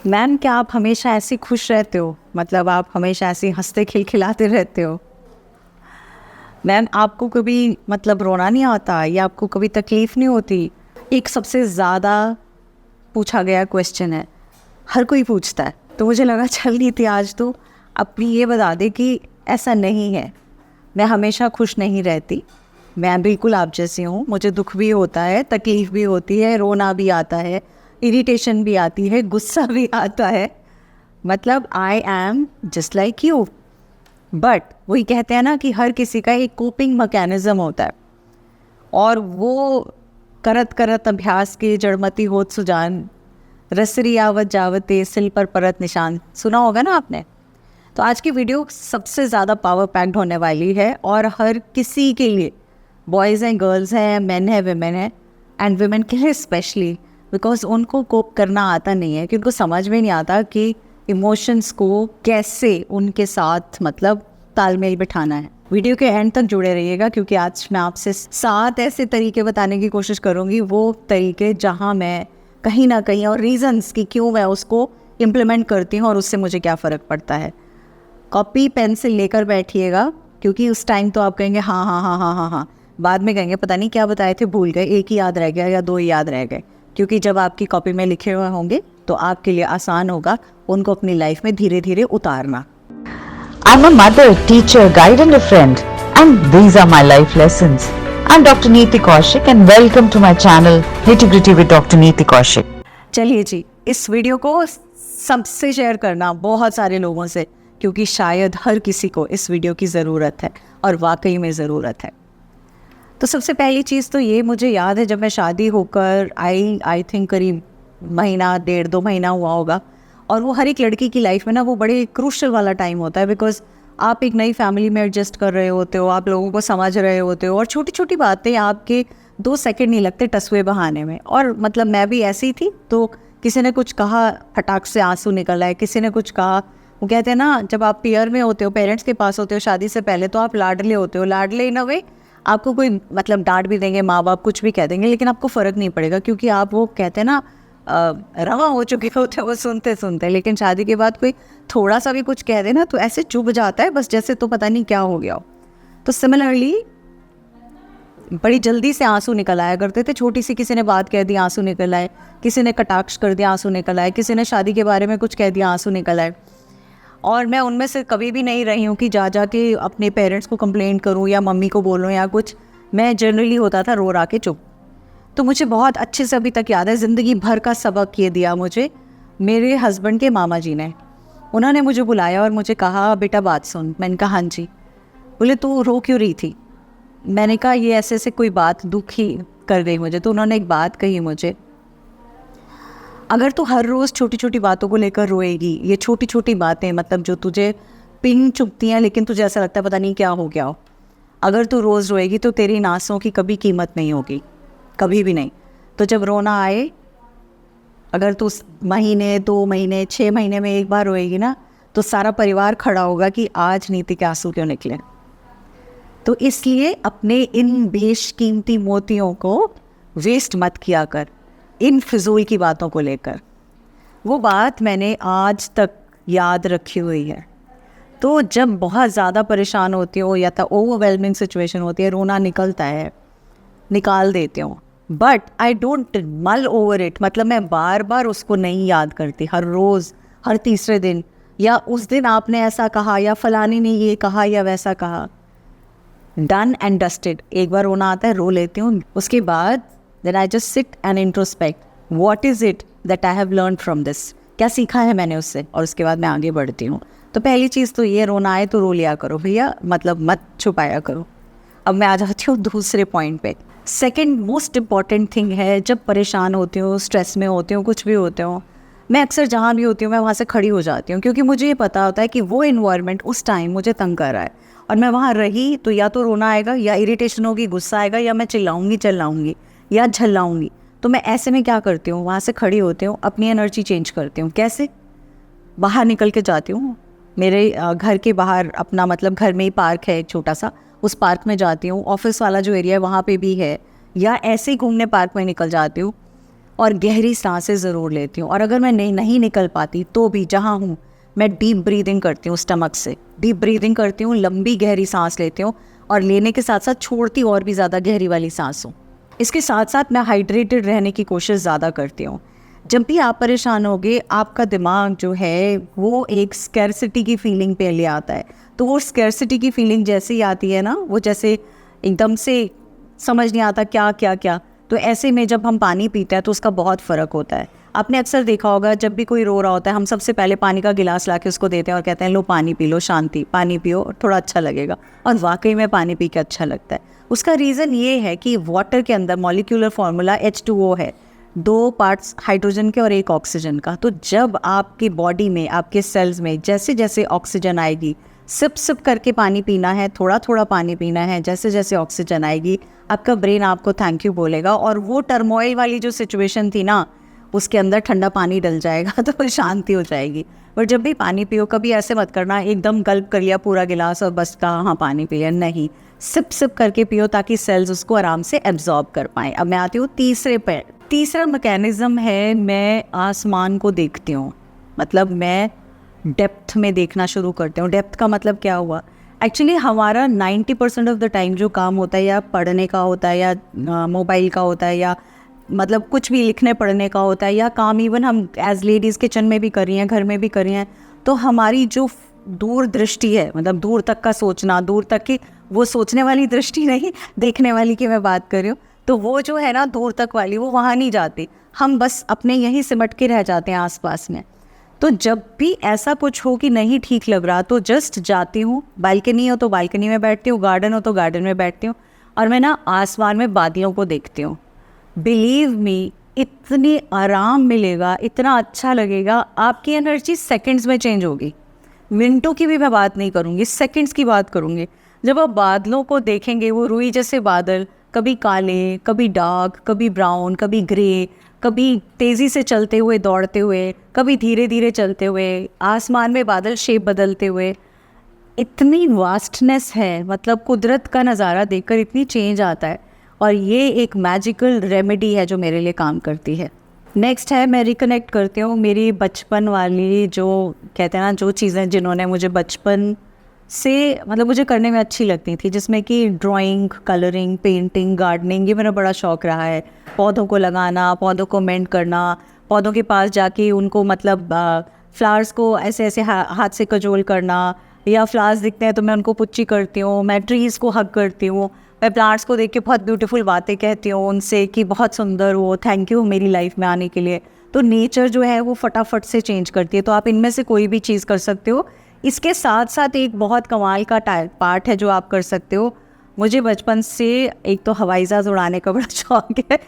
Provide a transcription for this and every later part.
Ma'am क्या आप हमेशा ऐसे खुश रहते हो? मतलब आप हमेशा ऐसे हंसते खिलखिलाते रहते हो? मैम आपको कभी मतलब रोना नहीं आता या आपको कभी तकलीफ़ नहीं होती? एक सबसे ज़्यादा पूछा गया क्वेश्चन है, हर कोई पूछता है, तो मुझे लगा चल रही थी आज तो अपनी ये बता दे कि ऐसा नहीं है, मैं हमेशा खुश नहीं रहती। मैं बिल्कुल आप जैसी हूँ, मुझे दुख भी होता है, तकलीफ़ भी होती है, रोना भी आता है, इरिटेशन भी आती है, गुस्सा भी आता है। मतलब I am just like you. But वही कहते हैं ना कि हर किसी का एक कोपिंग मैकेनिज्म होता है, और वो करत करत अभ्यास के जड़मती होत सुजान, रसरी आवत जावते सिल पर परत निशान, सुना होगा ना आपने। तो आज की वीडियो सबसे ज़्यादा पावर पैक्ड होने वाली है और हर किसी के लिए, बॉयज़ हैं, गर्ल्स हैं, मेन है, वेमेन है, एंड वेमेन के लिए स्पेशली, बिकॉज उनको कोप करना आता नहीं है, क्योंकि उनको समझ में नहीं आता कि इमोशंस को कैसे उनके साथ मतलब तालमेल बिठाना है। वीडियो के एंड तक जुड़े रहिएगा, क्योंकि आज मैं आपसे 7 ऐसे तरीके बताने की कोशिश करूँगी, वो तरीके जहाँ मैं कहीं ना कहीं, और रीजंस कि क्यों मैं उसको इम्प्लीमेंट करती हूँ और उससे मुझे क्या फ़र्क पड़ता है। कॉपी पेंसिल लेकर बैठिएगा, क्योंकि उस टाइम तो आप कहेंगे हाँ हाँ हाँ हाँ हाँ हाँ, बाद में कहेंगे पता नहीं क्या बताए थे, भूल गए, एक ही याद रह गया या 2 ही याद रह गए। क्योंकि जब आपकी कॉपी में लिखे हुए होंगे तो आपके लिए आसान होगा उनको अपनी लाइफ में धीरे धीरे उतारना। I'm a mother, teacher, guide and a friend, and these are my life lessons. I'm Dr. Neeti Kaushik and welcome to my channel Nitty Gritty with Dr. Neeti Kaushik. चलिए जी, इस वीडियो को सबसे share करना, बहुत सारे लोगों से, क्योंकि शायद हर किसी को इस वीडियो की ज़रूरत है, और वाकई में ज़रूरत है। तो सबसे पहली चीज़ तो ये, मुझे याद है जब मैं शादी होकर आई थिंक करीब महीना 1.5-2 महीना हुआ होगा, और वो हर एक लड़की की लाइफ में ना वो बड़े क्रूशल वाला टाइम होता है, बिकॉज आप एक नई फैमिली में एडजस्ट कर रहे होते हो, आप लोगों को समझ रहे होते हो, और छोटी छोटी बातें आपके 2 सेकंड नहीं लगते टसवे बहाने में। और मतलब मैं भी ऐसी थी, तो किसी ने कुछ कहा, फटाक से आंसू निकल आए, किसी ने कुछ कहा। वो कहते हैं ना, जब आप पेयर में होते हो, पेरेंट्स के पास होते हो शादी से पहले, तो आप लाडले होते हो, लाडले इन अ वे, आपको कोई मतलब डांट भी देंगे, माँ बाप कुछ भी कह देंगे, लेकिन आपको फ़र्क नहीं पड़ेगा, क्योंकि आप वो कहते हैं ना रवा हो चुके होते हैं वो सुनते सुनते। लेकिन शादी के बाद कोई थोड़ा सा भी कुछ कह दे ना, तो ऐसे चुभ जाता है बस, जैसे तो पता नहीं क्या हो गया हो। तो सिमिलरली बड़ी जल्दी से आंसू निकल आया करते थे, छोटी सी किसी ने बात कह दी, आंसू निकल आए, किसी ने कटाक्ष कर दिया, आंसू निकल आए, किसी ने शादी के बारे में कुछ कह दिया, आंसू निकल आए। और मैं उनमें से कभी भी नहीं रही हूँ कि जा के अपने पेरेंट्स को कंप्लेंट करूँ या मम्मी को बोलूँ या कुछ। मैं जनरली होता था रो रा के चुप। तो मुझे बहुत अच्छे से अभी तक याद है, ज़िंदगी भर का सबक ये दिया मुझे मेरे हस्बैंड के मामा जी ने। उन्होंने मुझे बुलाया और मुझे कहा, बेटा बात सुन। मैंने कहा हाँ जी। बोले तू रो क्यों रही थी? मैंने कहा ये ऐसे ऐसे कोई बात दुखी कर गई मुझे। तो उन्होंने एक बात कही मुझे, अगर तू हर रोज़ छोटी छोटी बातों को लेकर रोएगी, ये छोटी छोटी बातें मतलब जो तुझे पिन चुभती हैं लेकिन तुझे ऐसा लगता है पता नहीं क्या हो गया हो, अगर तू रोज़ रोएगी तो तेरी नासों की कभी कीमत नहीं होगी, कभी भी नहीं। तो जब रोना आए, अगर तू महीने 2 महीने 6 महीने में एक बार रोएगी ना, तो सारा परिवार खड़ा होगा कि आज नीति के आंसू क्यों निकले। तो इसलिए अपने इन बेशकीमती मोतियों को वेस्ट मत किया कर इन फिजूल की बातों को लेकर। वो बात मैंने आज तक याद रखी हुई है। तो जब बहुत ज़्यादा परेशान होती हो या तो ओवरवेलमिंग सिचुएशन होती है, रोना निकलता है, निकाल देती हूँ, बट आई डोंट मल ओवर इट। मतलब मैं बार बार उसको नहीं याद करती, हर रोज़, हर तीसरे दिन, या उस दिन आपने ऐसा कहा या फलानी ने ये कहा या वैसा कहा। Done and dusted. एक बार रोना आता है, रो लेती हूँ, उसके बाद then I just sit and introspect, what is it that I have learn from this, क्या सीखा है मैंने उससे, और उसके बाद मैं आगे बढ़ती हूँ। तो पहली चीज़ तो ये, रोना आए तो रो लिया करो भैया, मतलब मत छुपाया करो। अब मैं आ जाती हूँ दूसरे पॉइंट पे। सेकंड मोस्ट इम्पॉर्टेंट थिंग है, जब परेशान होती हूँ, स्ट्रेस में होती हूँ, कुछ भी होते हो, मैं अक्सर जहाँ भी होती हूँ मैं वहाँ से खड़ी हो जाती हूँ, क्योंकि मुझे ये पता होता है कि वो इन्वायरमेंट उस टाइम मुझे तंग कर रहा है, और मैं वहाँ रही तो या तो रोना आएगा, या इरिटेशन होगी, गुस्सा आएगा, या मैं चिल्लाऊंगी या झल्लाऊंगी। तो मैं ऐसे में क्या करती हूँ, वहाँ से खड़ी होती हूँ, अपनी एनर्जी चेंज करती हूँ। कैसे? बाहर निकल के जाती हूँ, मेरे घर के बाहर अपना मतलब घर में ही पार्क है एक छोटा सा, उस पार्क में जाती हूँ। ऑफिस वाला जो एरिया है वहाँ पे भी है, या ऐसे ही घूमने पार्क में निकल जाती हूँ। और गहरी सांसें ज़रूर लेती हूँ। और अगर मैं नहीं निकल पाती तो भी जहाँ हूँ मैं डीप ब्रीदिंग करती हूँ, स्टमक से डीप ब्रीदिंग करती हूँ, लंबी गहरी सांस लेती हूँ और लेने के साथ साथ छोड़ती और भी ज़्यादा गहरी वाली सांस हूँ। इसके साथ साथ मैं हाइड्रेटेड रहने की कोशिश ज़्यादा करती हूँ। जब भी आप परेशान होगे, आपका दिमाग जो है वो एक स्कैरसिटी की फीलिंग पे ले आता है। तो वो स्कैरसिटी की फीलिंग जैसे ही आती है ना, वो जैसे एकदम से समझ नहीं आता क्या क्या क्या, तो ऐसे में जब हम पानी पीते हैं तो उसका बहुत फ़र्क होता है। आपने अक्सर देखा होगा जब भी कोई रो रहा होता है, हम सबसे पहले पानी का गिलास ला के उसको देते हैं और कहते हैं लो पानी पी लो, शांति, पानी पियो थोड़ा अच्छा लगेगा। और वाकई में पानी पी के अच्छा लगता है। उसका रीज़न ये है कि वाटर के अंदर मॉलिक्यूलर फार्मूला H2O है, 2 पार्ट्स हाइड्रोजन के और 1 ऑक्सीजन का। तो जब आपकी बॉडी में, आपके सेल्स में जैसे जैसे ऑक्सीजन आएगी, सिप सिप करके पानी पीना है, थोड़ा थोड़ा पानी पीना है, जैसे जैसे ऑक्सीजन आएगी आपका ब्रेन आपको थैंक यू बोलेगा और वो टर्मोइल वाली जो सिचुएशन थी ना, उसके अंदर ठंडा पानी डल जाएगा तो शांति हो जाएगी। पर जब भी पानी पियो कभी ऐसे मत करना एकदम गल्प कर लिया पूरा गिलास और बस कहा हाँ पानी पी लिया, नहीं, सिप सिप करके पियो ताकि सेल्स उसको आराम से एब्जॉर्ब कर पाएँ। अब मैं आती हूँ तीसरा मैकेनिज़्म है, मैं आसमान को देखती हूँ। मतलब मैं डेप्थ में देखना शुरू करते हूँ। डेप्थ का मतलब क्या हुआ? एक्चुअली हमारा 90% ऑफ द टाइम जो काम होता है या पढ़ने का होता है या मोबाइल का होता है या मतलब कुछ भी लिखने पढ़ने का होता है या काम इवन हम एज लेडीज़ किचन में भी कर रही हैं, घर में भी कर रही हैं, तो हमारी जो दूर दृष्टि है, मतलब दूर तक का सोचना, दूर तक की वो सोचने वाली दृष्टि नहीं, देखने वाली की मैं बात कर रही हूँ, तो वो जो है ना दूर तक वाली, वो वहाँ नहीं जाती। हम बस अपने यहीं सिमट के रह जाते हैं आसपास में। तो जब भी ऐसा कुछ हो कि नहीं ठीक लग रहा तो जस्ट जाती हूँ, बालकनी हो तो बालकनी में बैठती हूँ, गार्डन हो तो गार्डन में बैठती हूँ और मैं ना आसमान में बादलों को देखती हूँ। बिलीव मी, इतनी आराम मिलेगा, इतना अच्छा लगेगा, आपकी एनर्जी सेकंड्स में चेंज होगी। मिनटों की भी मैं बात नहीं करूँगी, सेकंड्स की बात करूँगी। जब आप बादलों को देखेंगे, वो रुई जैसे बादल, कभी काले, कभी डार्क, कभी ब्राउन, कभी ग्रे, कभी तेज़ी से चलते हुए, दौड़ते हुए, कभी धीरे धीरे चलते हुए, आसमान में बादल शेप बदलते हुए, इतनी वास्टनेस है। मतलब कुदरत का नज़ारा देखकर इतनी चेंज आता है और ये एक मैजिकल रेमेडी है जो मेरे लिए काम करती है। नेक्स्ट है, मैं रिकनेक्ट करती हूँ मेरी बचपन वाली, जो कहते हैं ना, जो चीज़ें जिन्होंने मुझे बचपन से मतलब मुझे करने में अच्छी लगती थी, जिसमें कि ड्राइंग, कलरिंग, पेंटिंग, गार्डनिंग, ये मेरा बड़ा शौक़ रहा है। पौधों को लगाना, पौधों को मेंट करना, पौधों के पास जाके उनको मतलब फ्लावर्स को ऐसे ऐसे हाथ से कजोल करना, या फ्लावर्स दिखते हैं तो मैं उनको पुच्ची करती हूँ, मैं ट्रीज़ को हग करती हूँ, मैं प्लांट्स को देख के बहुत ब्यूटीफुल बातें कहती हूँ उनसे कि बहुत सुंदर हो, थैंक यू मेरी लाइफ में आने के लिए। तो नेचर जो है वो फटाफट से चेंज करती है। तो आप इनमें से कोई भी चीज़ कर सकते हो। इसके साथ साथ एक बहुत कमाल का पार्ट है जो आप कर सकते हो। मुझे बचपन से एक तो हवाई जहाज़ उड़ाने का बड़ा शौक़ है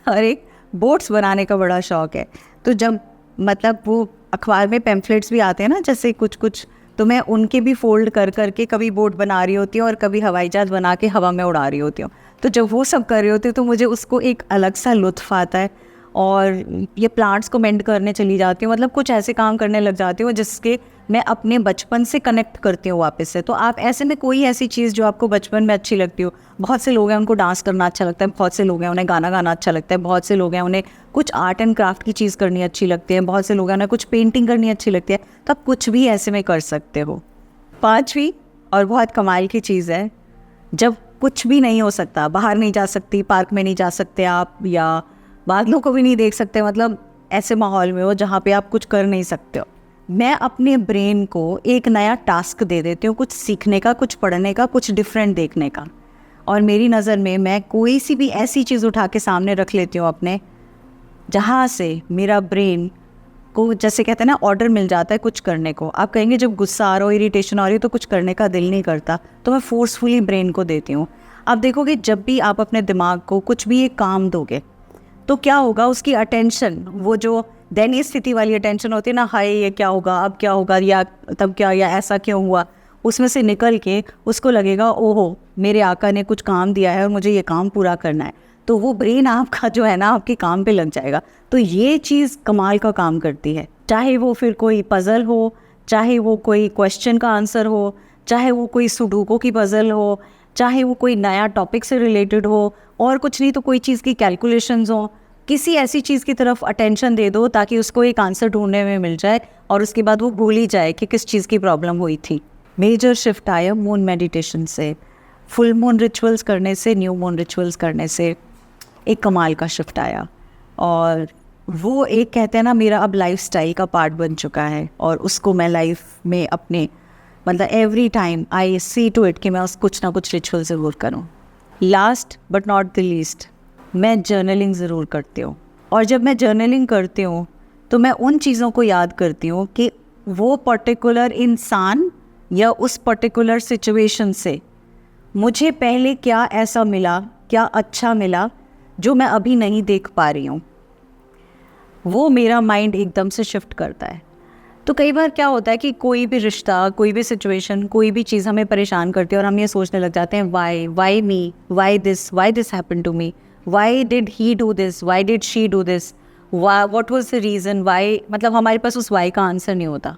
और एक बोट्स बनाने का बड़ा शौक़ है। तो जब मतलब वो अखबार में पैम्फलेट्स भी आते हैं ना जैसे कुछ, तो मैं उनके भी फोल्ड कर करके कभी बोट बना रही होती हूँ और कभी हवाई जहाज़ बना के हवा में उड़ा रही होती हूँ। तो जब वो सब कर रही होती हूँ तो मुझे उसको एक अलग सा लुत्फ़ आता है। और ये प्लांट्स को मेंट करने चली जाती हूँ, मतलब कुछ ऐसे काम करने लग जाती हूँ जिसके मैं अपने बचपन से कनेक्ट करती हूँ वापस से। तो आप ऐसे में कोई ऐसी चीज़ जो आपको बचपन में अच्छी लगती हो, बहुत से लोग हैं उनको डांस करना अच्छा लगता है, बहुत से लोग हैं उन्हें गाना गाना अच्छा लगता है, बहुत से लोग हैं उन्हें कुछ आर्ट एंड क्राफ्ट की चीज़ करनी अच्छी लगती है, बहुत से लोग हैं उन्हें कुछ पेंटिंग करनी अच्छी लगती है। तो आप कुछ भी ऐसे में कर सकते हो। 5वीं और बहुत कमाल की चीज़ है, जब कुछ भी नहीं हो सकता, बाहर नहीं जा सकती, पार्क में नहीं जा सकते आप, या बादलों को भी नहीं देख सकते, मतलब ऐसे माहौल में हो जहाँ पे आप कुछ कर नहीं सकते हो, मैं अपने ब्रेन को एक नया टास्क दे देती हूँ, कुछ सीखने का, कुछ पढ़ने का, कुछ डिफरेंट देखने का। और मेरी नज़र में मैं कोई सी भी ऐसी चीज़ उठा के सामने रख लेती हूँ अपने, जहाँ से मेरा ब्रेन को जैसे कहते हैं ना ऑर्डर मिल जाता है कुछ करने को। आप कहेंगे जब गुस्सा आ रहा हो, इरिटेशन आ रही हो तो कुछ करने का दिल नहीं करता, तो मैं फोर्सफुली ब्रेन को देती हूँ। आप देखोगे जब भी आप अपने दिमाग को कुछ भी एक काम दोगे तो क्या होगा, उसकी अटेंशन, वो जो दैनीय स्थिति वाली अटेंशन होती है ना, हाय ये क्या होगा, अब क्या होगा, या तब क्या, या ऐसा क्यों हुआ, उसमें से निकल के उसको लगेगा ओहो मेरे आका ने कुछ काम दिया है और मुझे ये काम पूरा करना है। तो वो ब्रेन आपका जो है ना आपके काम पे लग जाएगा। तो ये चीज़ कमाल का काम करती है, चाहे वो फिर कोई पज़ल हो, चाहे वो कोई क्वेश्चन का आंसर हो, चाहे वो कोई सुडोकू की पज़ल हो, चाहे वो कोई नया टॉपिक से रिलेटेड हो, और कुछ नहीं तो कोई चीज़ की कैलकुलेशंस हो। किसी ऐसी चीज़ की तरफ अटेंशन दे दो ताकि उसको एक आंसर ढूंढने में मिल जाए और उसके बाद वो भूल ही जाए कि किस चीज़ की प्रॉब्लम हुई थी। मेजर शिफ्ट आया मून मेडिटेशन से, फुल मून रिचुअल्स करने से, न्यू मून रिचुअल्स करने से एक कमाल का शिफ्ट आया। और वो एक कहते हैं ना, मेरा अब लाइफस्टाइल का पार्ट बन चुका है और उसको मैं लाइफ में अपने मतलब every time I see to it कि मैं उस कुछ ना कुछ रिचुअल ज़रूर करूँ। Last but not the least, मैं जर्नलिंग ज़रूर करती हूँ। और जब मैं जर्नलिंग करती हूँ तो मैं उन चीज़ों को याद करती हूँ कि वो पर्टिकुलर इंसान या उस पर्टिकुलर सिचुएशन से मुझे पहले क्या ऐसा मिला, क्या अच्छा मिला जो मैं अभी नहीं देख पा रही हूँ। वो मेरा माइंड एकदम से शिफ्ट करता है। तो कई बार क्या होता है कि कोई भी रिश्ता, कोई भी सिचुएशन, कोई भी चीज़ हमें परेशान करती है और हम ये सोचने लग जाते हैं why me, why this happen to me, why did he do this, why did she do this, what was the reason why, मतलब हमारे पास उस वाई का आंसर नहीं होता।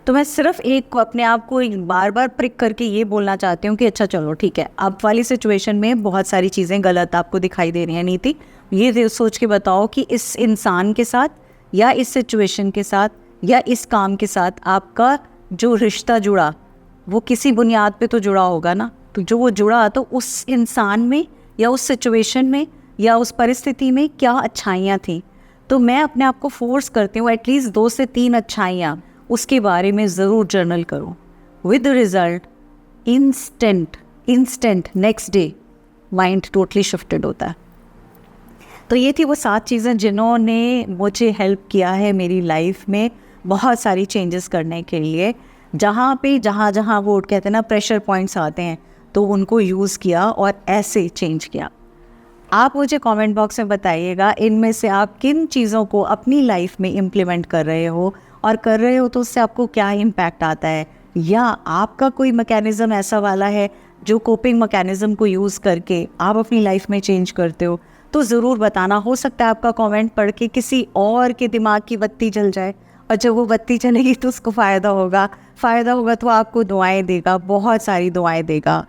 तो मैं सिर्फ एक को अपने आप को बार बार प्रिक करके ये बोलना चाहती हूँ कि अच्छा चलो ठीक है, अब वाली सिचुएशन में बहुत सारी चीज़ें गलत आपको दिखाई दे रही हैं नीति, ये सोच के बताओ कि इस इंसान के साथ या इस सिचुएशन के साथ या इस काम के साथ आपका जो रिश्ता जुड़ा वो किसी बुनियाद पे तो जुड़ा होगा ना। तो जो वो जुड़ा तो उस इंसान में या उस सिचुएशन में या उस परिस्थिति में क्या अच्छाइयाँ थी। तो मैं अपने आप को फोर्स करती हूँ एटलीस्ट 2 से 3 अच्छाइयाँ उसके बारे में ज़रूर जर्नल करूँ। With result instant next day mind totally shifted होता है। तो ये थी वो 7 चीज़ें जिन्होंने मुझे हेल्प किया है मेरी लाइफ में बहुत सारी चेंजेस करने के लिए। जहाँ वो कहते हैं ना प्रेशर पॉइंट्स आते हैं तो उनको यूज़ किया और ऐसे चेंज किया। आप मुझे कमेंट बॉक्स में बताइएगा इनमें से आप किन चीज़ों को अपनी लाइफ में इम्प्लीमेंट कर रहे हो, और कर रहे हो तो उससे आपको क्या इम्पैक्ट आता है, या आपका कोई मैकेनिज़्म ऐसा वाला है जो कोपिंग मैकेनिज़्म को यूज़ करके आप अपनी लाइफ में चेंज करते हो। तो ज़रूर बताना। हो सकता है आपका कमेंट पढ़ के किसी और के दिमाग की बत्ती जल जाए, और जब वो बत्ती चलेगी तो उसको फ़ायदा होगा तो आपको दुआएं देगा, बहुत सारी दुआएं देगा।